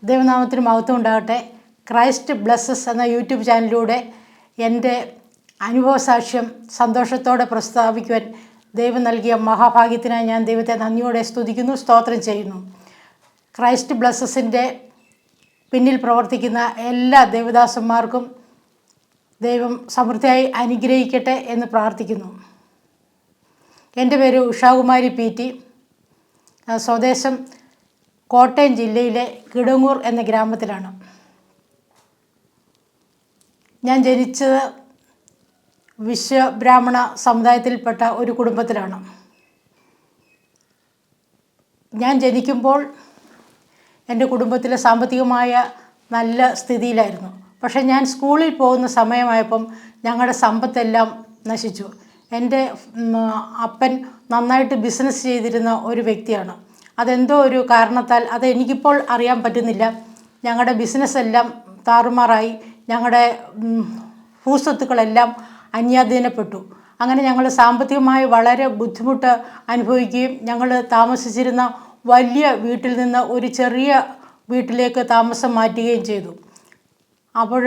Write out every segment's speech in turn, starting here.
ദൈവനാമത്തിന് മഹത്വം ഉണ്ടാകട്ടെ. ക്രൈസ്റ്റ് ബ്ലെസ്സസ് എന്ന യൂട്യൂബ് ചാനലിലൂടെ എൻ്റെ അനുഭവസാക്ഷ്യം സന്തോഷത്തോടെ പ്രസ്താവിക്കുവാൻ ദൈവം നൽകിയ മഹാഭാഗ്യത്തിനായി ഞാൻ ദൈവത്തെ നന്ദിയോടെ സ്തുതിക്കുന്നു, സ്തോത്രം ചെയ്യുന്നു. ക്രൈസ്റ്റ് ബ്ലെസ്സസിൻ്റെ പിന്നിൽ പ്രവർത്തിക്കുന്ന എല്ലാ ദൈവദാസന്മാർക്കും ദൈവം സമൃദ്ധിയായി അനുഗ്രഹിക്കട്ടെ എന്ന് പ്രാർത്ഥിക്കുന്നു. എൻ്റെ പേര് ഉഷാകുമാരി പി.ടി. സ്വദേശം കോട്ടയം ജില്ലയിലെ കിടങ്ങൂർ എന്ന ഗ്രാമത്തിലാണ്. ഞാൻ ജനിച്ചത് വിശ്വബ്രാഹ്മണ സമുദായത്തിൽപ്പെട്ട ഒരു കുടുംബത്തിലാണ്. ഞാൻ ജനിക്കുമ്പോൾ എൻ്റെ കുടുംബത്തിലെ സാമ്പത്തികമായ നല്ല സ്ഥിതിയിലായിരുന്നു. പക്ഷേ ഞാൻ സ്കൂളിൽ പോകുന്ന സമയമായപ്പം ഞങ്ങളുടെ സമ്പത്തെല്ലാം നശിച്ചു. എൻ്റെ അപ്പൻ നന്നായിട്ട് ബിസിനസ് ചെയ്തിരുന്ന ഒരു വ്യക്തിയാണ്. അതെന്തോ ഒരു കാരണത്താൽ അതെനിക്കിപ്പോൾ അറിയാൻ പറ്റുന്നില്ല. ഞങ്ങളുടെ ബിസിനസ്സെല്ലാം താറുമാറായി, ഞങ്ങളുടെ ഭൂസ്വത്തുക്കളെല്ലാം അന്യാധീനപ്പെട്ടു. അങ്ങനെ ഞങ്ങൾ സാമ്പത്തികമായി വളരെ ബുദ്ധിമുട്ട് അനുഭവിക്കുകയും ഞങ്ങൾ താമസിച്ചിരുന്ന വലിയ വീട്ടിൽ നിന്ന് ഒരു ചെറിയ വീട്ടിലേക്ക് താമസം മാറ്റുകയും ചെയ്തു. അപ്പോൾ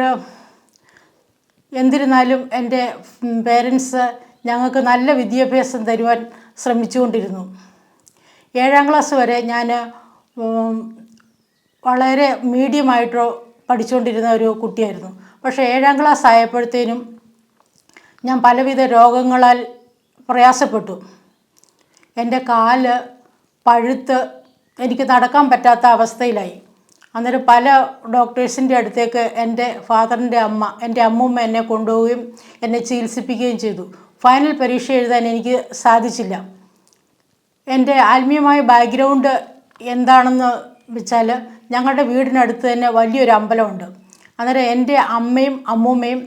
എന്നിരുന്നാലും എൻ്റെ പേരൻസ് ഞങ്ങൾക്ക് നല്ല വിദ്യാഭ്യാസം തരുവാൻ ശ്രമിച്ചുകൊണ്ടിരുന്നു. 7ാം ക്ലാസ് വരെ ഞാൻ വളരെ മീഡിയമായിട്ട് പഠിച്ചുകൊണ്ടിരുന്ന ഒരു കുട്ടിയായിരുന്നു. പക്ഷേ 7ാം ക്ലാസ് ആയപ്പോഴത്തേനും ഞാൻ പലവിധ രോഗങ്ങളാൽ പ്രയാസപ്പെട്ടു. എൻ്റെ കാല് പഴുത്ത് എനിക്ക് നടക്കാൻ പറ്റാത്ത അവസ്ഥയിലായി. അന്നേരം പല ഡോക്ടേഴ്സിൻ്റെ അടുത്തേക്ക് എൻ്റെ ഫാദറിൻ്റെ അമ്മ, എൻ്റെ അമ്മൂമ്മ എന്നെ കൊണ്ടുപോവുകയും എന്നെ ചികിത്സിപ്പിക്കുകയും ചെയ്തു. ഫൈനൽ പരീക്ഷ എഴുതാൻ എനിക്ക് സാധിച്ചില്ല. എൻ്റെ ആത്മീയമായ ബാക്ക്ഗ്രൗണ്ട് എന്താണെന്ന് വെച്ചാൽ ഞങ്ങളുടെ വീടിനടുത്ത് തന്നെ വലിയൊരു അമ്പലമുണ്ട്. അന്നേരം എൻ്റെ അമ്മയും അമ്മൂമ്മയും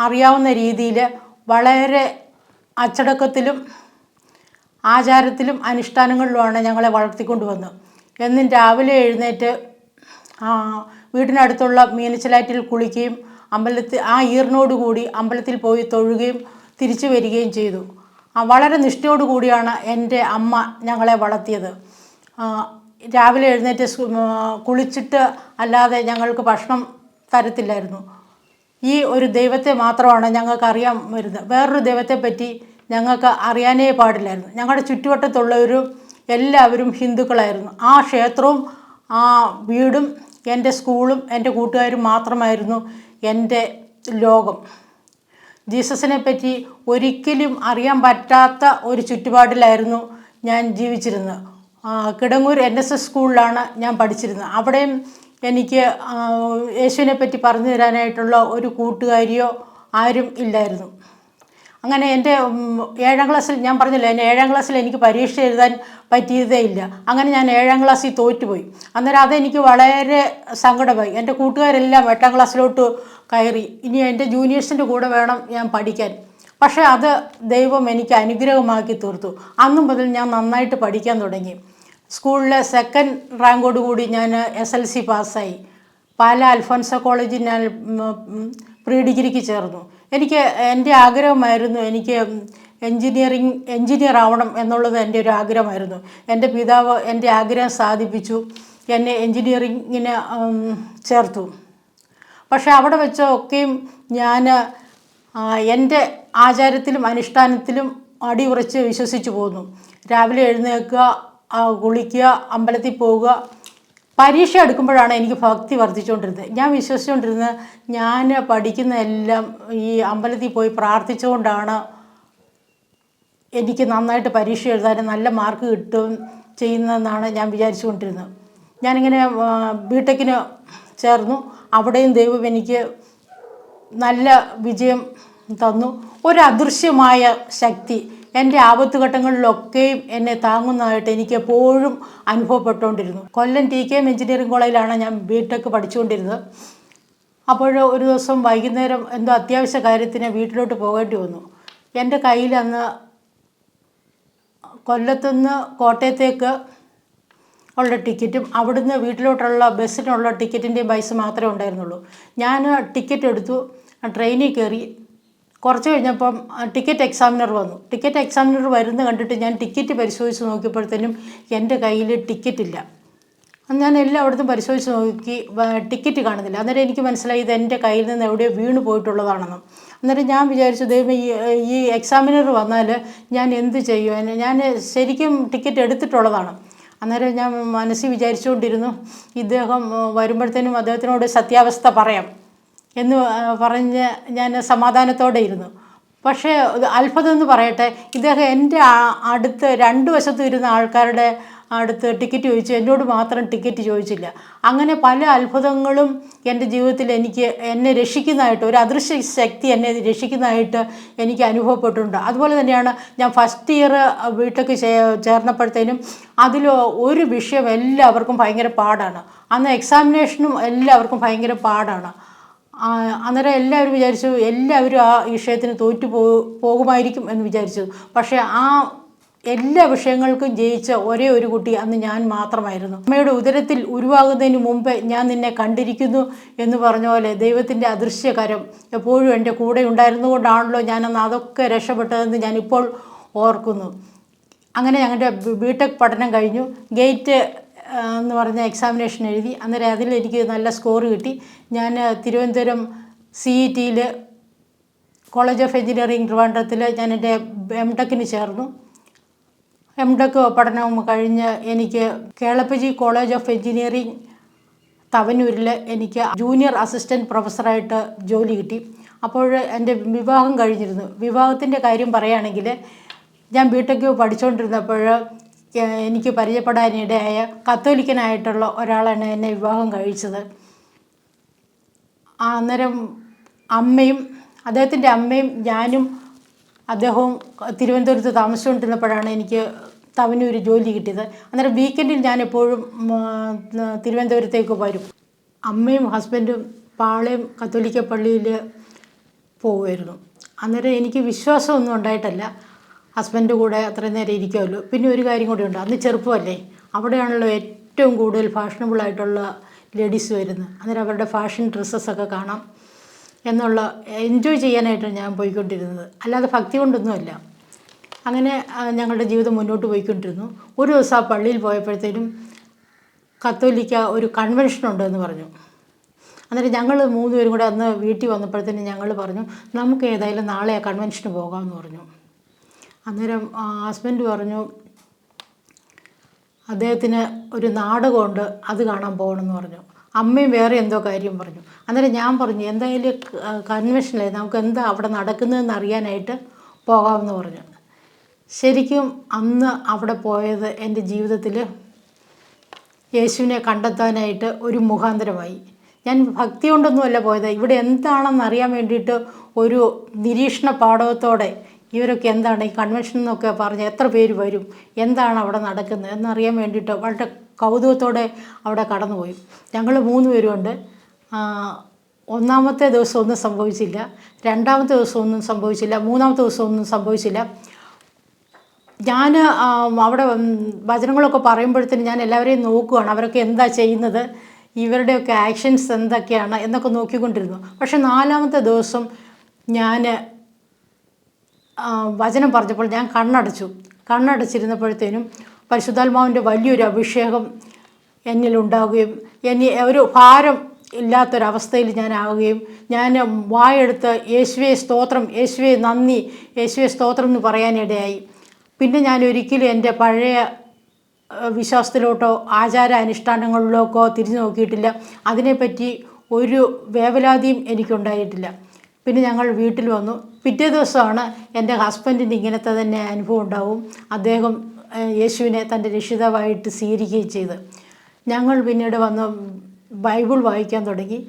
അറിയാവുന്ന രീതിയിൽ വളരെ അച്ചടക്കത്തിലും ആചാരത്തിലും അനുഷ്ഠാനങ്ങളിലുമാണ് ഞങ്ങളെ വളർത്തിക്കൊണ്ട് വന്നത്. എന്നും രാവിലെ എഴുന്നേറ്റ് വീടിനടുത്തുള്ള മീനച്ചിലാറ്റിൽ കുളിക്കുകയും ആ ഈറിനോടുകൂടി അമ്പലത്തിൽ പോയി തൊഴുകയും തിരിച്ചു വരികയും ചെയ്തു. വളരെ നിഷ്ഠയോടുകൂടിയാണ് എൻ്റെ അമ്മ ഞങ്ങളെ വളർത്തിയത്. രാവിലെ എഴുന്നേറ്റ് കുളിച്ചിട്ട് അല്ലാതെ ഞങ്ങൾക്ക് ഭക്ഷണം തരത്തില്ലായിരുന്നു. ഈ ഒരു ദൈവത്തെ മാത്രമാണ് ഞങ്ങൾക്ക് അറിയാൻ വരുന്നത്. വേറൊരു ദൈവത്തെപ്പറ്റി ഞങ്ങൾക്ക് അറിയാനേ പാടില്ലായിരുന്നു. ഞങ്ങളുടെ ചുറ്റുവട്ടത്തുള്ളവരും എല്ലാവരും ഹിന്ദുക്കളായിരുന്നു. ആ ക്ഷേത്രവും ആ വീടും എൻ്റെ സ്കൂളും എൻ്റെ കൂട്ടുകാരും മാത്രമായിരുന്നു എൻ്റെ ലോകം. ജീസസിനെ പറ്റി ഒരിക്കലും അറിയാൻ പറ്റാത്ത ഒരു ചുറ്റുപാടിലായിരുന്നു ഞാൻ ജീവിച്ചിരുന്നത്. കിടങ്ങൂർ NSS സ്കൂളിലാണ് ഞാൻ പഠിച്ചിരുന്നത്. അവിടെയും എനിക്ക് യേശുവിനെ പറ്റി പറഞ്ഞു തരാനായിട്ടുള്ള ഒരു കൂട്ടുകാരിയോ ആരും ഇല്ലായിരുന്നു. അങ്ങനെ എൻ്റെ 7ാം ക്ലാസ്സിൽ ഞാൻ പറഞ്ഞില്ല, എൻ്റെ 7ാം ക്ലാസ്സിൽ എനിക്ക് പരീക്ഷ എഴുതാൻ പറ്റിയതേ ഇല്ല. അങ്ങനെ ഞാൻ 7ാം ക്ലാസ്സിൽ തോറ്റുപോയി. അന്നേരം അതെനിക്ക് വളരെ സങ്കടമായി. എൻ്റെ കൂട്ടുകാരെല്ലാം 8ാം ക്ലാസ്സിലോട്ട് കയറി. ഇനി എൻ്റെ ജൂനിയേഴ്സിൻ്റെ കൂടെ വേണം ഞാൻ പഠിക്കാൻ. പക്ഷേ അത് ദൈവം എനിക്ക് അനുഗ്രഹമാക്കി തീർത്തു. അന്നു മുതൽ ഞാൻ നന്നായിട്ട് പഠിക്കാൻ തുടങ്ങി. സ്കൂളിലെ 2nd റാങ്കോടുകൂടി ഞാൻ SLC പാസ്സായി. പാലാ അൽഫോൻസ കോളേജിൽ ഞാൻ പ്രീ ഡിഗ്രിക്ക് ചേർന്നു. എൻ്റെ ആഗ്രഹമായിരുന്നു എനിക്ക് എൻജിനീയർ ആവണം എന്നുള്ളത് എൻ്റെ ഒരു ആഗ്രഹമായിരുന്നു. എൻ്റെ പിതാവ് എൻ്റെ ആഗ്രഹം സാധിപ്പിച്ചു, എന്നെ എൻജിനീയറിങ്ങിന് ചേർത്തു. പക്ഷേ അവിടെ വെച്ചൊക്കെയും ഞാൻ എൻ്റെ ആചാരത്തിലും അനുഷ്ഠാനത്തിലും അടിയുറച്ച് വിശ്വസിച്ച് പോന്നു. രാവിലെ എഴുന്നേൽക്കുക, കുളിക്കുക, അമ്പലത്തിൽ പോവുക. പരീക്ഷ എടുക്കുമ്പോഴാണ് എനിക്ക് ഭക്തി വർദ്ധിച്ചുകൊണ്ടിരുന്നത്. ഞാൻ വിശ്വസിച്ചുകൊണ്ടിരുന്നത് ഞാൻ പഠിക്കുന്ന എല്ലാം ഈ അമ്പലത്തിൽ പോയി പ്രാർത്ഥിച്ചുകൊണ്ടാണ് എനിക്ക് നന്നായിട്ട് പരീക്ഷ എഴുതാനും നല്ല മാർക്ക് കിട്ടുകയും ചെയ്യുന്നതെന്നാണ് ഞാൻ വിചാരിച്ചുകൊണ്ടിരുന്നത്. ഞാനിങ്ങനെ ബിടെക്കിന് ചേർന്നു. അവിടെയും ദൈവം എനിക്ക് നല്ല വിജയം തന്നു. ഒരു അദൃശ്യമായ ശക്തി എൻ്റെ ആപത്തുഘട്ടങ്ങളിലൊക്കെയും എന്നെ താങ്ങുന്നതായിട്ട് എനിക്ക് എപ്പോഴും അനുഭവപ്പെട്ടുകൊണ്ടിരുന്നു. കൊല്ലം TKM എഞ്ചിനീയറിംഗ് കോളേജിലാണ് ഞാൻ ബിടെക് പഠിച്ചുകൊണ്ടിരുന്നത്. അപ്പോൾ ഒരു ദിവസം വൈകുന്നേരം എന്തോ അത്യാവശ്യ കാര്യത്തിന് വീട്ടിലോട്ട് പോകേണ്ടി വന്നു. എൻ്റെ കയ്യിൽ അന്ന് കൊല്ലത്തുനിന്ന് കോട്ടയത്തേക്ക് ഉള്ള ടിക്കറ്റും അവിടുന്ന് വീട്ടിലോട്ടുള്ള ബസ്സിനുള്ള ടിക്കറ്റിൻ്റെയും പൈസ മാത്രമേ ഉണ്ടായിരുന്നുള്ളൂ. ഞാൻ ടിക്കറ്റ് എടുത്തു, ട്രെയിനിൽ കയറി. കുറച്ച് കഴിഞ്ഞപ്പം ടിക്കറ്റ് എക്സാമിനർ വന്നു. ടിക്കറ്റ് എക്സാമിനർ വരുന്ന കണ്ടിട്ട് ഞാൻ ടിക്കറ്റ് പരിശോധിച്ച് നോക്കിയപ്പോഴത്തേനും എൻ്റെ കയ്യിൽ ടിക്കറ്റില്ല. ഞാൻ എല്ലായിടത്തും പരിശോധിച്ച് നോക്കി, ടിക്കറ്റ് കാണുന്നില്ല. അന്നേരം എനിക്ക് മനസ്സിലായി ഇത് എൻ്റെ കയ്യിൽ നിന്ന് എവിടെയോ വീണ് പോയിട്ടുള്ളതാണെന്ന്. അന്നേരം ഞാൻ വിചാരിച്ചു, ദൈവം ഈ എക്സാമിനർ വന്നാൽ ഞാൻ എന്ത് ചെയ്യും? ഞാൻ ശരിക്കും ടിക്കറ്റ് എടുത്തിട്ടുള്ളതാണ്. അന്നേരം ഞാൻ മനസ്സിൽ വിചാരിച്ചുകൊണ്ടിരുന്നു, ഇദ്ദേഹം വരുമ്പോഴത്തേനും അദ്ദേഹത്തിനോട് സത്യാവസ്ഥ പറയാം എന്ന് പറഞ്ഞ് ഞാൻ സമാധാനത്തോടെ ഇരുന്നു. പക്ഷേ അത്ഭുതം എന്ന് പറയട്ടെ, ഇദ്ദേഹം എൻ്റെ അടുത്ത് രണ്ട് വശത്തും ഇരുന്ന ആൾക്കാരുടെ അടുത്ത് ടിക്കറ്റ് ചോദിച്ചു, എന്നോട് മാത്രം ടിക്കറ്റ് ചോദിച്ചില്ല. അങ്ങനെ പല അത്ഭുതങ്ങളും എൻ്റെ ജീവിതത്തിൽ എന്നെ രക്ഷിക്കുന്നതായിട്ട്, ഒരു അദൃശ്യ ശക്തി എന്നെ രക്ഷിക്കുന്നതായിട്ട് എനിക്ക് അനുഭവപ്പെട്ടിട്ടുണ്ട്. അതുപോലെ തന്നെയാണ് ഞാൻ ഫസ്റ്റ് ഇയർ ബിടെക് ചേർന്നപ്പോഴത്തേനും അതിൽ ഒരു വിഷയം എല്ലാവർക്കും ഭയങ്കര പാടാണ്. അന്ന് എക്സാമിനേഷനും എല്ലാവർക്കും ഭയങ്കര പാടാണ്. അന്നേരം എല്ലാവരും വിചാരിച്ചു എല്ലാവരും ആ വിഷയത്തിന് പോകുമായിരിക്കും എന്ന് വിചാരിച്ചു. പക്ഷേ ആ എല്ലാ വിഷയങ്ങൾക്കും ജയിച്ച ഒരേ ഒരു കുട്ടി അന്ന് ഞാൻ മാത്രമായിരുന്നു. അമ്മയുടെ ഉദരത്തിൽ ഉരുവാകുന്നതിന് മുമ്പേ ഞാൻ നിന്നെ കണ്ടിരിക്കുന്നു എന്ന് പറഞ്ഞ പോലെ ദൈവത്തിൻ്റെ അദൃശ്യകരം എപ്പോഴും എൻ്റെ കൂടെ ഉണ്ടായിരുന്നുകൊണ്ടാണല്ലോ ഞാനന്ന് അതൊക്കെ രക്ഷപ്പെട്ടതെന്ന് ഞാനിപ്പോൾ ഓർക്കുന്നു. അങ്ങനെ ഞങ്ങളുടെ ബിടെക് പഠനം കഴിഞ്ഞു. ഗേറ്റ് എന്ന് പറഞ്ഞ എക്സാമിനേഷൻ എഴുതി. അന്നേരം അതിൽ എനിക്ക് നല്ല സ്കോർ കിട്ടി. ഞാൻ Thiruvananthapuram CET college of engineering ട്രിവാൻഡ്രത്തിൽ ഞാൻ എൻ്റെ MTechന് ചേർന്നു. MTech പഠനം കഴിഞ്ഞ് എനിക്ക് കേളപ്പജി കോളേജ് ഓഫ് എഞ്ചിനീയറിംഗ് തവനൂരിൽ എനിക്ക് ജൂനിയർ അസിസ്റ്റൻറ്റ് പ്രൊഫസറായിട്ട് ജോലി കിട്ടി. അപ്പോൾ എൻ്റെ വിവാഹം കഴിഞ്ഞിരുന്നു. വിവാഹത്തിൻ്റെ കാര്യം പറയുകയാണെങ്കിൽ, ഞാൻ ബിടെക് പഠിച്ചുകൊണ്ടിരുന്നപ്പോൾ എനിക്ക് പരിചയപ്പെടാനിടയായ കത്തോലിക്കനായിട്ടുള്ള ഒരാളാണ് എന്നെ വിവാഹം കഴിച്ചത്. അന്നേരം അദ്ദേഹത്തിൻ്റെ അമ്മയും ഞാനും അദ്ദേഹവും തിരുവനന്തപുരത്ത് താമസിച്ചുകൊണ്ടിരുന്നപ്പോഴാണ് എനിക്ക് തവനൂർ ജോലി കിട്ടിയത്. അന്നേരം വീക്കെൻഡിൽ ഞാൻ എപ്പോഴും തിരുവനന്തപുരത്തേക്ക് വരും. അമ്മയും ഹസ്ബൻഡും പാളയം കത്തോലിക്ക പള്ളിയിൽ പോകുമായിരുന്നു. അന്നേരം എനിക്ക് വിശ്വാസമൊന്നും ഉണ്ടായിട്ടല്ല, ഹസ്ബൻഡ് കൂടെ അത്രയും നേരം ഇരിക്കുമല്ലോ. പിന്നെ ഒരു കാര്യം കൂടി ഉണ്ട്, അന്ന് ചെറുപ്പമല്ലേ, അവിടെയാണല്ലോ ഏറ്റവും കൂടുതൽ ഫാഷനബിളായിട്ടുള്ള ലേഡീസ് വരുന്നത്. അന്നേരം അവരുടെ ഫാഷൻ ഡ്രസ്സസൊക്കെ കാണാം എന്നുള്ള എൻജോയ് ചെയ്യാനായിട്ടാണ് ഞാൻ പോയിക്കൊണ്ടിരുന്നത്, അല്ലാതെ ഭക്തി കൊണ്ടൊന്നുമല്ല. അങ്ങനെ ഞങ്ങളുടെ ജീവിതം മുന്നോട്ട് പോയിക്കൊണ്ടിരുന്നു. ഒരു ദിവസം ആ പള്ളിയിൽ പോയപ്പോഴത്തേനും കത്തോലിക്ക ഒരു കൺവെൻഷൻ ഉണ്ടെന്ന് പറഞ്ഞു. അന്നേരം ഞങ്ങൾ 3 പേരും കൂടെ അന്ന് വീട്ടിൽ വന്നപ്പോഴത്തേനും ഞങ്ങൾ പറഞ്ഞു, നമുക്ക് ഏതായാലും നാളെ ആ കൺവെൻഷന് പോകാമെന്ന് പറഞ്ഞു. അന്നേരം ഹസ്ബൻഡ് പറഞ്ഞു, അദ്ദേഹത്തിന് ഒരു നാടകമുണ്ട്, അത് കാണാൻ പോകണമെന്ന് പറഞ്ഞു. അമ്മയും വേറെ എന്തോ കാര്യം പറഞ്ഞു. അന്നേരം ഞാൻ പറഞ്ഞു, എന്തായാലും കൺവെൻഷനല്ലേ, നമുക്ക് എന്താ അവിടെ നടക്കുന്നതെന്ന് അറിയാനായിട്ട് പോകാമെന്ന് പറഞ്ഞു. ശരിക്കും അന്ന് അവിടെ പോയത് എൻ്റെ ജീവിതത്തിൽ യേശുവിനെ കണ്ടെത്താനായിട്ട് ഒരു മുഖാന്തരമായി. ഞാൻ ഭക്തി കൊണ്ടൊന്നുമല്ല പോയത്, ഇവിടെ എന്താണെന്ന് അറിയാൻ വേണ്ടിയിട്ട് ഒരു നിരീക്ഷണ പാഠവത്തോടെ ഇവരൊക്കെ എന്താണ് ഈ കൺവെൻഷൻ എന്നൊക്കെ പറഞ്ഞ് എത്ര പേര് വരും, എന്താണ് അവിടെ നടക്കുന്നത് എന്നറിയാൻ വേണ്ടിയിട്ട് വളരെ കൗതുകത്തോടെ അവിടെ കടന്നുപോയി. ഞങ്ങൾ 3 പേരുമുണ്ട്. ഒന്നാമത്തെ ദിവസം ഒന്നും സംഭവിച്ചില്ല, രണ്ടാമത്തെ ദിവസം ഒന്നും സംഭവിച്ചില്ല, മൂന്നാമത്തെ ദിവസം ഒന്നും സംഭവിച്ചില്ല. ഞാൻ അവിടെ വചനങ്ങളൊക്കെ പറയുമ്പോഴത്തേനും ഞാൻ എല്ലാവരെയും നോക്കുകയാണ്, അവരൊക്കെ എന്താ ചെയ്യുന്നത്, ഇവരുടെയൊക്കെ ആക്ഷൻസ് എന്തൊക്കെയാണ് എന്നൊക്കെ നോക്കിക്കൊണ്ടിരുന്നു. പക്ഷെ 4ാമത്തെ ദിവസം ഞാൻ വചനം പറഞ്ഞപ്പോൾ ഞാൻ കണ്ണടച്ചിരുന്നപ്പോഴത്തേനും പരിശുദ്ധാത്മാവിൻ്റെ വലിയൊരു അഭിഷേകം എന്നിലുണ്ടാവുകയും ഒരു ഭാരം ഇല്ലാത്തൊരവസ്ഥയിൽ ഞാനാവുകയും ഞാൻ വായെടുത്ത് യേശുവേ സ്തോത്രം, യേശുവേ നന്ദി, യേശുവേ സ്തോത്രം എന്ന് പറയാനിടയായി. പിന്നെ ഞാൻ ഒരിക്കലും എൻ്റെ പഴയ വിശ്വാസത്തിലോട്ടോ ആചാര അനുഷ്ഠാനങ്ങളിലേക്കോ തിരിഞ്ഞു നോക്കിയിട്ടില്ല. അതിനെപ്പറ്റി ഒരു വേവലാതിയും എനിക്കുണ്ടായിട്ടില്ല. പിന്നെ ഞങ്ങൾ വീട്ടിൽ വന്നു. പിറ്റേ ദിവസമാണ് എൻ്റെ ഹസ്ബൻഡിന് ഇങ്ങനത്തെ തന്നെ അനുഭവം ഉണ്ടാവും. അദ്ദേഹം യേശുവിനെ തൻ്റെ രക്ഷിതാവായിട്ട് സ്വീകരിക്കുകയും ചെയ്ത്. ഞങ്ങൾ പിന്നീട് വന്ന് ബൈബിൾ വായിക്കാൻ തുടങ്ങി.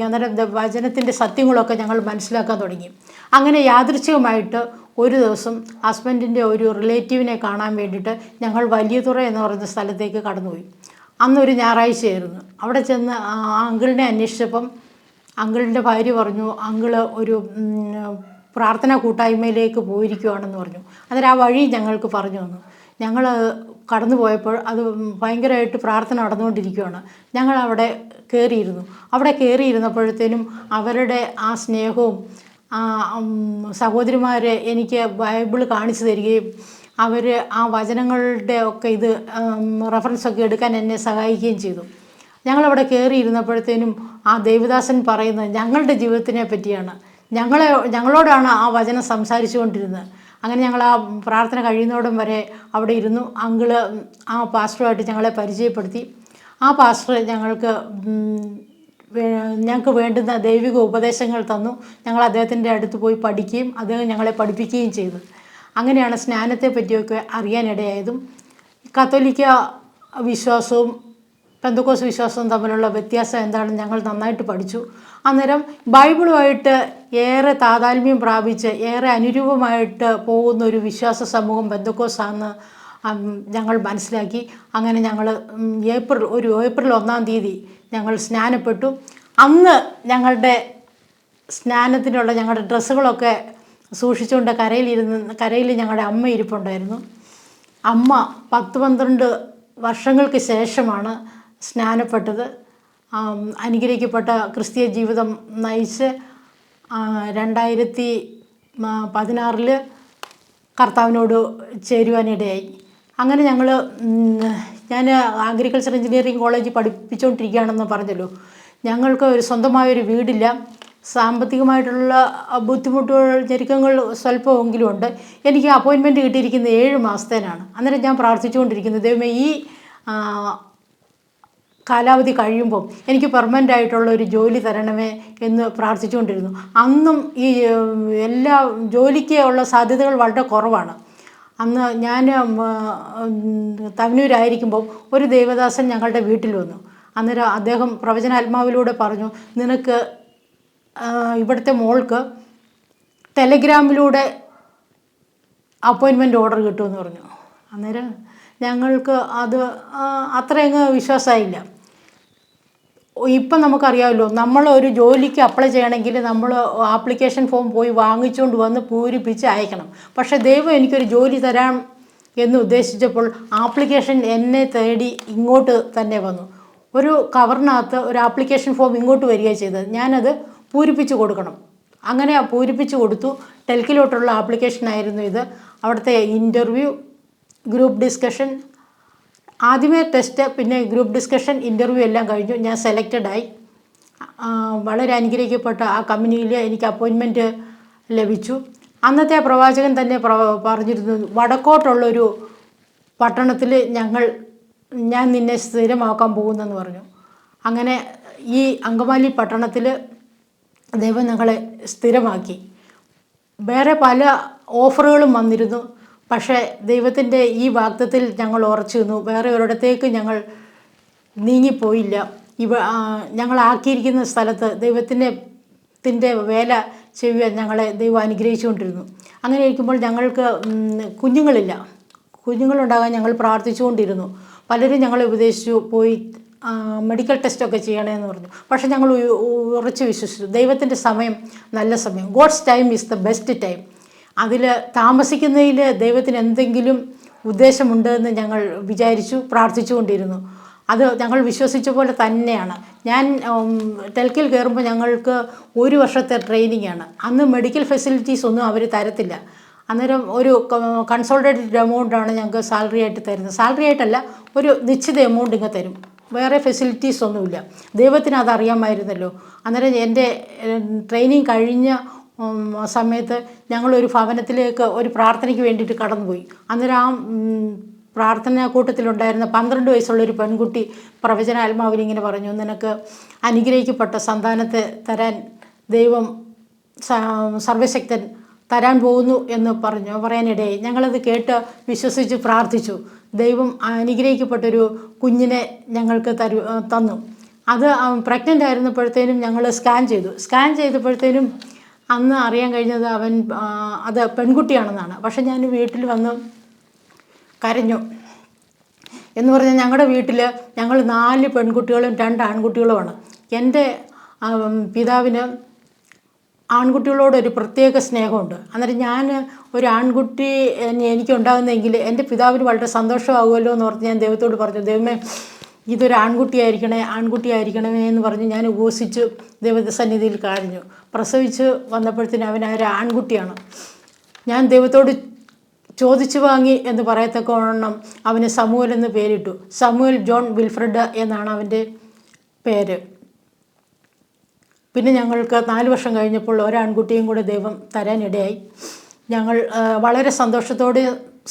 അന്നേരം വചനത്തിൻ്റെ സത്യങ്ങളൊക്കെ ഞങ്ങൾ മനസ്സിലാക്കാൻ തുടങ്ങി. അങ്ങനെ യാദൃച്ഛികമായിട്ട് ഒരു ദിവസം ഹസ്ബൻഡിൻ്റെ ഒരു റിലേറ്റീവിനെ കാണാൻ വേണ്ടിയിട്ട് ഞങ്ങൾ വലിയതുറ എന്ന് പറയുന്ന സ്ഥലത്തേക്ക് കടന്നുപോയി. അന്നൊരു ഞായറാഴ്ചയായിരുന്നു. അവിടെ ചെന്ന് ആ അങ്കിളിനെ അന്വേഷിച്ചപ്പം അങ്കിളിൻ്റെ ഭാര്യ പറഞ്ഞു, അങ്കിള് ഒരു പ്രാർത്ഥനാ കൂട്ടായ്മയിലേക്ക് പോയിരിക്കുവാണെന്ന് പറഞ്ഞു. അന്നേരം ആ വഴി ഞങ്ങൾക്ക് പറഞ്ഞു തന്നു. ഞങ്ങൾ കടന്നു പോയപ്പോൾ അത് ഭയങ്കരമായിട്ട് പ്രാർത്ഥന നടന്നുകൊണ്ടിരിക്കുകയാണ്. ഞങ്ങൾ അവിടെ കയറിയിരുന്നപ്പോഴത്തേനും അവരുടെ ആ സ്നേഹവും സഹോദരിമാരെ എനിക്ക് ബൈബിൾ കാണിച്ചു തരികയും അവർ ആ വചനങ്ങളുടെ ഒക്കെ ഇത് റെഫറൻസൊക്കെ എടുക്കാൻ എന്നെ സഹായിക്കുകയും ചെയ്തു. ഞങ്ങളവിടെ കയറിയിരുന്നപ്പോഴത്തേനും ആ ദേവദാസൻ പറയുന്നത് ഞങ്ങളുടെ ജീവിതത്തിനെ പറ്റിയാണ്. ഞങ്ങളോടാണ് ആ വചനം സംസാരിച്ചു കൊണ്ടിരുന്നത്. അങ്ങനെ ഞങ്ങൾ ആ പ്രാർത്ഥന കഴിയുന്നോടം വരെ അവിടെ ഇരുന്നു. അങ്കിള് ആ പാസ്റ്ററുമായിട്ട് ഞങ്ങളെ പരിചയപ്പെടുത്തി. ആ പാസ്റ്റർ ഞങ്ങൾക്ക് വേണ്ടുന്ന ദൈവിക ഉപദേശങ്ങൾ തന്നു. ഞങ്ങൾ അദ്ദേഹത്തിൻ്റെ അടുത്ത് പോയി പഠിക്കുകയും അദ്ദേഹം ഞങ്ങളെ പഠിപ്പിക്കുകയും ചെയ്തു. അങ്ങനെയാണ് സ്നാനത്തെ പറ്റിയൊക്കെ അറിയാനിടയായതും. കത്തോലിക്ക വിശ്വാസവും പെന്തക്കോസ് വിശ്വാസവും തമ്മിലുള്ള വ്യത്യാസം എന്താണെന്ന് ഞങ്ങൾ നന്നായിട്ട് പഠിച്ചു. അന്നേരം ബൈബിളുമായിട്ട് ഏറെ താതാത്മ്യം പ്രാപിച്ച് ഏറെ അനുരൂപമായിട്ട് പോകുന്ന ഒരു വിശ്വാസ സമൂഹം പെന്തക്കോസാണെന്ന് ഞങ്ങൾ മനസ്സിലാക്കി. അങ്ങനെ ഞങ്ങൾ ഏപ്രിൽ 1-ാം തീയതി ഞങ്ങൾ സ്നാനപ്പെട്ടു. അന്ന് ഞങ്ങളുടെ സ്നാനത്തിനുള്ള ഞങ്ങളുടെ ഡ്രസ്സുകളൊക്കെ സൂക്ഷിച്ചുകൊണ്ട് കരയിൽ ഞങ്ങളുടെ അമ്മ ഇരിപ്പുണ്ടായിരുന്നു. അമ്മ 10-12 വർഷങ്ങൾക്ക് ശേഷമാണ് സ്നാനപ്പെട്ടത്. അനുഗ്രഹിക്കപ്പെട്ട ക്രിസ്തീയ ജീവിതം നയിച്ച് 2016 കർത്താവിനോട് ചേരുവാനിടയായി. അങ്ങനെ ഞാൻ അഗ്രികൾച്ചർ എഞ്ചിനീയറിംഗ് കോളേജിൽ പഠിപ്പിച്ചുകൊണ്ടിരിക്കുകയാണെന്ന് പറഞ്ഞല്ലോ. ഞങ്ങൾക്ക് സ്വന്തമായൊരു വീടില്ല. സാമ്പത്തികമായിട്ടുള്ള ബുദ്ധിമുട്ടുകൾ ഞെരുക്കങ്ങൾ സ്വല്പമെങ്കിലും ഉണ്ട്. എനിക്ക് അപ്പോയിൻമെൻറ്റ് കിട്ടിയിരിക്കുന്നത് 7 മാസത്തേനാണ്. അന്നേരം ഞാൻ പ്രാർത്ഥിച്ചുകൊണ്ടിരിക്കുന്നത് ദൈവമേ ഈ കാലാവധി കഴിയുമ്പം എനിക്ക് പെർമനൻ്റ് ആയിട്ടുള്ള ഒരു ജോലി തരണമേ എന്ന് പ്രാർത്ഥിച്ചുകൊണ്ടിരുന്നു. അന്നും ഈ എല്ലാ ജോലിക്ക് ഉള്ള സാധ്യതകൾ വളരെ കുറവാണ്. അന്ന് ഞാൻ തവനൂരായിരിക്കുമ്പം ഒരു ദേവദാസൻ ഞങ്ങളുടെ വീട്ടിൽ വന്നു. അന്നേരം അദ്ദേഹം പ്രവചനാത്മാവിലൂടെ പറഞ്ഞു, നിനക്ക് ഇവിടുത്തെ മോൾക്ക് ടെലഗ്രാമിലൂടെ അപ്പോയിൻമെൻറ്റ് ഓർഡർ കിട്ടുമെന്ന് പറഞ്ഞു. അന്നേരം ഞങ്ങൾക്ക് അത് അത്രയങ്ങ് വിശ്വാസമായില്ല. ഇപ്പം നമുക്കറിയാമല്ലോ, നമ്മൾ ഒരു ജോലിക്ക് അപ്ലൈ ചെയ്യണമെങ്കിൽ നമ്മൾ ആപ്ലിക്കേഷൻ ഫോം പോയി വാങ്ങിച്ചുകൊണ്ട് വന്ന് പൂരിപ്പിച്ച് അയക്കണം. പക്ഷേ ദൈവം എനിക്കൊരു ജോലി തരാം എന്ന് ഉദ്ദേശിച്ചപ്പോൾ ആപ്ലിക്കേഷൻ എന്നെ തേടി ഇങ്ങോട്ട് തന്നെ വന്നു. ഒരു കവറിനകത്ത് ഒരു ആപ്ലിക്കേഷൻ ഫോം ഇങ്ങോട്ട് വരികയാണ് ചെയ്തത്. ഞാനത് പൂരിപ്പിച്ച് കൊടുക്കണം. അങ്ങനെ പൂരിപ്പിച്ച് കൊടുത്തു. ടെൽക്കിലോട്ടുള്ള ആപ്ലിക്കേഷനായിരുന്നു ഇത്. അവിടുത്തെ ഇൻ്റർവ്യൂ, ഗ്രൂപ്പ് ഡിസ്കഷൻ, ആദ്യമേ ടെസ്റ്റ്, പിന്നെ ഗ്രൂപ്പ് ഡിസ്കഷൻ, ഇൻ്റർവ്യൂ എല്ലാം കഴിഞ്ഞു. ഞാൻ സെലക്റ്റഡായി. വളരെ അനുഗ്രഹിക്കപ്പെട്ട ആ കമ്പനിയിൽ എനിക്ക് അപ്പോയിൻമെൻറ്റ് ലഭിച്ചു. അന്നത്തെ പ്രവാചകൻ തന്നെ പറഞ്ഞിരുന്നു, വടക്കോട്ടുള്ളൊരു പട്ടണത്തിൽ ഞാൻ നിന്നെ സ്ഥിരമാക്കാൻ പോകുന്നെന്ന് പറഞ്ഞു. അങ്ങനെ ഈ അങ്കമാലി പട്ടണത്തിൽ ദൈവം ഞങ്ങളെ സ്ഥിരമാക്കി. വേറെ പല ഓഫറുകളും വന്നിരുന്നു. പക്ഷേ ദൈവത്തിൻ്റെ ഈ വാഗ്ദത്തത്തിൽ ഞങ്ങൾ ഉറച്ചു നിന്നു. വേറെ ഒരിടത്തേക്ക് ഞങ്ങൾ നീങ്ങിപ്പോയില്ല. ഞങ്ങളാക്കിയിരിക്കുന്ന സ്ഥലത്ത് ദൈവത്തിൻ്റെ വേല ചെയ്യുവാൻ ഞങ്ങളെ ദൈവം അനുഗ്രഹിച്ചുകൊണ്ടിരുന്നു. അങ്ങനെ ഇരിക്കുമ്പോൾ ഞങ്ങൾക്ക് കുഞ്ഞുങ്ങളുണ്ടാകാൻ ഞങ്ങൾ പ്രാർത്ഥിച്ചുകൊണ്ടിരുന്നു. പലരും ഞങ്ങളെ ഉപദേശിച്ചു, പോയി മെഡിക്കൽ ടെസ്റ്റൊക്കെ ചെയ്യണമെന്ന് പറഞ്ഞു. പക്ഷേ ഞങ്ങൾ ഉറച്ചു വിശ്വസിച്ചു, ദൈവത്തിൻ്റെ സമയം നല്ല സമയം. God's time is the best time. അതിൽ താമസിക്കുന്നതിൽ ദൈവത്തിന് എന്തെങ്കിലും ഉദ്ദേശമുണ്ടെന്ന് ഞങ്ങൾ വിചാരിച്ചു, പ്രാർത്ഥിച്ചുകൊണ്ടിരുന്നു. അത് ഞങ്ങൾ വിശ്വസിച്ച പോലെ തന്നെയാണ്. ഞാൻ ടെൽക്കിൽ കയറുമ്പോൾ ഞങ്ങൾക്ക് 1 വർഷത്തെ ട്രെയിനിങ്ങാണ്. അന്ന് മെഡിക്കൽ ഫെസിലിറ്റീസ് ഒന്നും അവർ തരത്തില്ല. അന്നേരം ഒരു കൺസോൾട്ടേറ്റഡ് എമൗണ്ടാണ് ഞങ്ങൾക്ക് സാലറി ആയിട്ട് തരുന്നത്. സാലറി ആയിട്ടല്ല, ഒരു നിശ്ചിത എമൗണ്ട് ഇങ്ങ് തരും. വേറെ ഫെസിലിറ്റീസ് ഒന്നുമില്ല. ദൈവത്തിന് അതറിയാമായിരുന്നല്ലോ. അന്നേരം എൻ്റെ ട്രെയിനിങ് കഴിഞ്ഞ സമയത്ത് ഞങ്ങളൊരു ഭവനത്തിലേക്ക് ഒരു പ്രാർത്ഥനയ്ക്ക് വേണ്ടിയിട്ട് കടന്നുപോയി. അന്നേരം ആ പ്രാർത്ഥനാ കൂട്ടത്തിലുണ്ടായിരുന്ന 12 വയസ്സുള്ളൊരു പെൺകുട്ടി പ്രവചനാത്മാവിലിങ്ങനെ പറഞ്ഞു, നിനക്ക് അനുഗ്രഹിക്കപ്പെട്ട സന്താനത്തെ തരാൻ ദൈവം സർവശക്തൻ തരാൻ പോകുന്നു എന്ന് പറയാനിടയായി. ഞങ്ങളത് കേട്ട് വിശ്വസിച്ച് പ്രാർത്ഥിച്ചു. ദൈവം അനുഗ്രഹിക്കപ്പെട്ടൊരു കുഞ്ഞിനെ ഞങ്ങൾക്ക് തന്നു. അത് പ്രഗ്നൻ്റ് ആയിരുന്നപ്പോഴത്തേനും ഞങ്ങൾ സ്കാൻ ചെയ്തപ്പോഴത്തേനും അന്ന് അറിയാൻ കഴിഞ്ഞത് അത് പെൺകുട്ടിയാണെന്നാണ്. പക്ഷെ ഞാൻ വീട്ടിൽ വന്ന് കരഞ്ഞു. എന്ന് പറഞ്ഞാൽ ഞങ്ങളുടെ വീട്ടിൽ ഞങ്ങൾ 4 പെൺകുട്ടികളും 2 ആൺകുട്ടികളുമാണ്. എൻ്റെ പിതാവിന് ആൺകുട്ടികളോടൊരു പ്രത്യേക സ്നേഹമുണ്ട്. അന്നേരം ഞാൻ ഒരു ആൺകുട്ടി എനിക്കുണ്ടാകുന്നെങ്കിൽ എൻ്റെ പിതാവിന് വളരെ സന്തോഷമാകുമല്ലോ എന്ന് പറഞ്ഞ് ഞാൻ ദൈവത്തോട് പറഞ്ഞു, ദൈവമേ ഇതൊരു ആൺകുട്ടിയായിരിക്കണമേ എന്ന് പറഞ്ഞ് ഞാൻ ഉപവസിച്ച് ദൈവസന്നിധിയിൽ കരഞ്ഞു. പ്രസവിച്ച് വന്നപ്പോഴത്തേനും അവൻ ഒരു ആൺകുട്ടിയാണ്. ഞാൻ ദൈവത്തോട് ചോദിച്ചു വാങ്ങി എന്ന് പറയത്തക്കവണ്ണം അവന് സമൂവേൽ എന്ന് പേരിട്ടു. സമൂവേൽ ജോൺ വിൽഫ്രഡ് എന്നാണ് അവൻ്റെ പേര്. പിന്നെ ഞങ്ങൾക്ക് 4 വർഷം കഴിഞ്ഞപ്പോൾ ഒരാൺകുട്ടിയും കൂടെ ദൈവം തരാനിടയായി. ഞങ്ങൾ വളരെ സന്തോഷത്തോടെ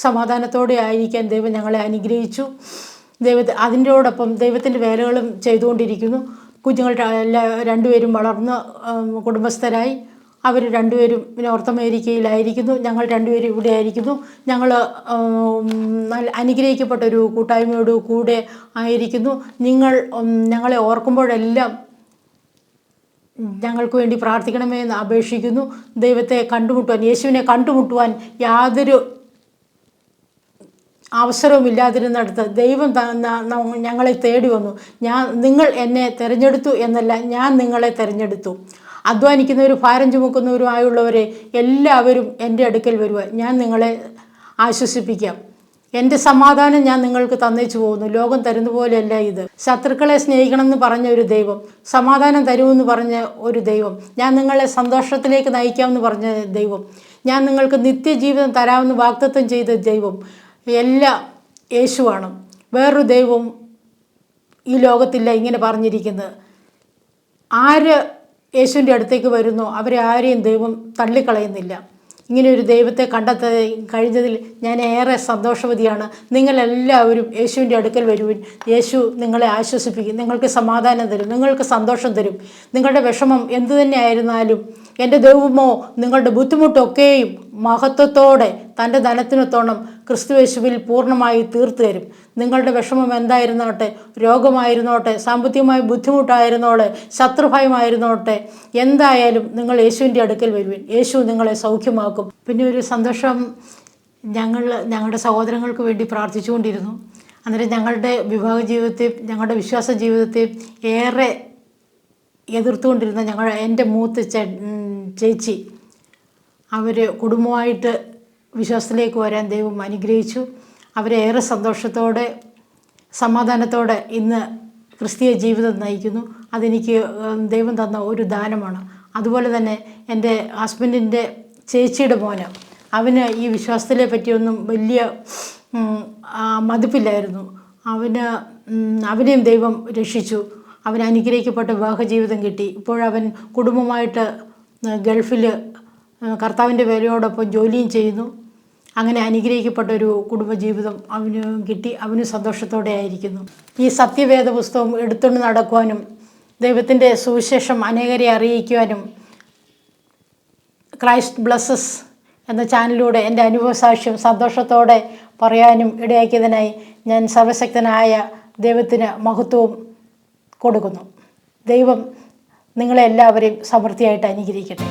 സമാധാനത്തോടെ ആയിരിക്കാൻ ദൈവം ഞങ്ങളെ അനുഗ്രഹിച്ചു. അതിൻ്റെയോടൊപ്പം ദൈവത്തിൻ്റെ വേലകളും ചെയ്തുകൊണ്ടിരിക്കുന്നു. കുഞ്ഞുങ്ങൾ രണ്ടുപേരും വളർന്ന് കുടുംബസ്ഥരായി. അവർ രണ്ടുപേരും നോർത്ത് അമേരിക്കയിലായിരിക്കുന്നു. ഞങ്ങൾ രണ്ടുപേരും ഇവിടെ ആയിരിക്കുന്നു. ഞങ്ങൾ നല്ല അനുഗ്രഹിക്കപ്പെട്ടൊരു കൂട്ടായ്മയോട് കൂടെ ആയിരിക്കുന്നു. നിങ്ങൾ ഞങ്ങളെ ഓർക്കുമ്പോഴെല്ലാം ഞങ്ങൾക്ക് വേണ്ടി പ്രാർത്ഥിക്കണമേ എന്ന് അപേക്ഷിക്കുന്നു. ദൈവത്തെ കണ്ടുമുട്ടുവാൻ, യേശുവിനെ കണ്ടുമുട്ടുവാൻ യാതൊരു അവസരവുമില്ലാതിരുന്നിടത്ത് ദൈവം ഞങ്ങളെ തേടി വന്നു. നിങ്ങൾ എന്നെ തിരഞ്ഞെടുത്തു എന്നല്ല, ഞാൻ നിങ്ങളെ തിരഞ്ഞെടുത്തു. അധ്വാനിക്കുന്നവരും ഭാരം ചുമക്കുന്നവരും ആയുള്ളവരെ എല്ലാവരും എൻ്റെ അടുക്കൽ വരുക, ഞാൻ നിങ്ങളെ ആശ്വസിപ്പിക്കാം. എൻ്റെ സമാധാനം ഞാൻ നിങ്ങൾക്ക് തന്നേച്ചു പോകുന്നു. ലോകം തരുന്ന പോലെയല്ല ഇത്. ശത്രുക്കളെ സ്നേഹിക്കണമെന്ന് പറഞ്ഞ ഒരു ദൈവം, സമാധാനം തരുമെന്ന് പറഞ്ഞ ഒരു ദൈവം, ഞാൻ നിങ്ങളെ സന്തോഷത്തിലേക്ക് നയിക്കാമെന്ന് പറഞ്ഞ ദൈവം, ഞാൻ നിങ്ങൾക്ക് നിത്യജീവിതം തരാമെന്ന് വാഗ്ദത്തം ചെയ്ത ദൈവം എല്ലാം യേശുവാണ്. വേറൊരു ദൈവം ഈ ലോകത്തില്ല ഇങ്ങനെ പറഞ്ഞിരിക്കുന്നത്. ആര് യേശുവിൻ്റെ അടുത്തേക്ക് വരുന്നോ അവരെ ആരെയും ദൈവം തള്ളിക്കളയുന്നില്ല. ഇങ്ങനെ ഒരു ദൈവത്തെ കഴിഞ്ഞതിൽ ഞാൻ ഏറെ സന്തോഷവതിയാണ്. നിങ്ങളെല്ലാവരും യേശുവിൻ്റെ അടുക്കൽ വരുവിൻ. യേശു നിങ്ങളെ ആശ്വസിപ്പിക്കും, നിങ്ങൾക്ക് സമാധാനം തരും, നിങ്ങൾക്ക് സന്തോഷം തരും. നിങ്ങളുടെ വിഷമം എന്തു തന്നെ ആയിരുന്നാലും എൻ്റെ ദൈവമോ നിങ്ങളുടെ ബുദ്ധിമുട്ടൊക്കെയും മഹത്വത്തോടെ തൻ്റെ ധനത്തിനൊത്തോണം ക്രിസ്തുയേശുവിൽ പൂർണ്ണമായി തീർത്തു തരും. നിങ്ങളുടെ വിഷമം എന്തായിരുന്നോട്ടെ, രോഗമായിരുന്നോട്ടെ, സാമ്പത്തികമായ ബുദ്ധിമുട്ടായിരുന്നോട്ടെ, ശത്രുഭയമായിരുന്നോട്ടെ, എന്തായാലും നിങ്ങൾ യേശുവിൻ്റെ അടുക്കൽ വരുവിൻ. യേശു നിങ്ങളെ സൗഖ്യമാക്കും. പിന്നെ ഒരു സന്തോഷം, ഞങ്ങളുടെ സഹോദരങ്ങൾക്ക് വേണ്ടി പ്രാർത്ഥിച്ചുകൊണ്ടിരുന്നു. അന്നേരം ഞങ്ങളുടെ വിവാഹ ജീവിതത്തെയും ഞങ്ങളുടെ വിശ്വാസ ജീവിതത്തെയും ഏറെ എതിർത്തുകൊണ്ടിരുന്ന എൻ്റെ മൂത്ത ചേച്ചി, അവർ കുടുംബമായിട്ട് വിശ്വാസത്തിലേക്ക് വരാൻ ദൈവം അനുഗ്രഹിച്ചു. അവരെ ഏറെ സന്തോഷത്തോടെ സമാധാനത്തോടെ ഇന്ന് ക്രിസ്തീയ ജീവിതം നയിക്കുന്നു. അതെനിക്ക് ദൈവം തന്ന ഒരു ദാനമാണ്. അതുപോലെ തന്നെ എൻ്റെ ഹസ്ബൻഡിൻ്റെ ചേച്ചിയുടെ മോന്, അവന് ഈ വിശ്വാസത്തിനെ പറ്റിയൊന്നും വലിയ മതിപ്പില്ലായിരുന്നു. അവനെയും ദൈവം രക്ഷിച്ചു. അവന് അനുഗ്രഹിക്കപ്പെട്ട വിവാഹ ജീവിതം കിട്ടി. ഇപ്പോഴവൻ കുടുംബമായിട്ട് ഗൾഫിൽ കർത്താവിൻ്റെ വേലയോടൊപ്പം ജോലിയും ചെയ്യുന്നു. അങ്ങനെ അനുഗ്രഹിക്കപ്പെട്ടൊരു കുടുംബജീവിതം അവന് കിട്ടി. അവന് സന്തോഷത്തോടെ ആയിരിക്കുന്നു. ഈ സത്യവേദ പുസ്തകം എടുത്തുകൊണ്ട് നടക്കുവാനും ദൈവത്തിൻ്റെ സുവിശേഷം അനേകരെ അറിയിക്കുവാനും ക്രൈസ്റ്റ് ബ്ലസ്സസ് എന്ന ചാനലിലൂടെ എൻ്റെ അനുഭവസാക്ഷ്യം സന്തോഷത്തോടെ പറയാനും ഇടയാക്കിയതിനായി ഞാൻ സർവശക്തനായ ദൈവത്തിന് മഹത്വവും കൊടുക്കുന്നു. ദൈവം നിങ്ങളെല്ലാവരെയും സമൃദ്ധിയായിട്ട് അനുഗ്രഹിക്കട്ടെ.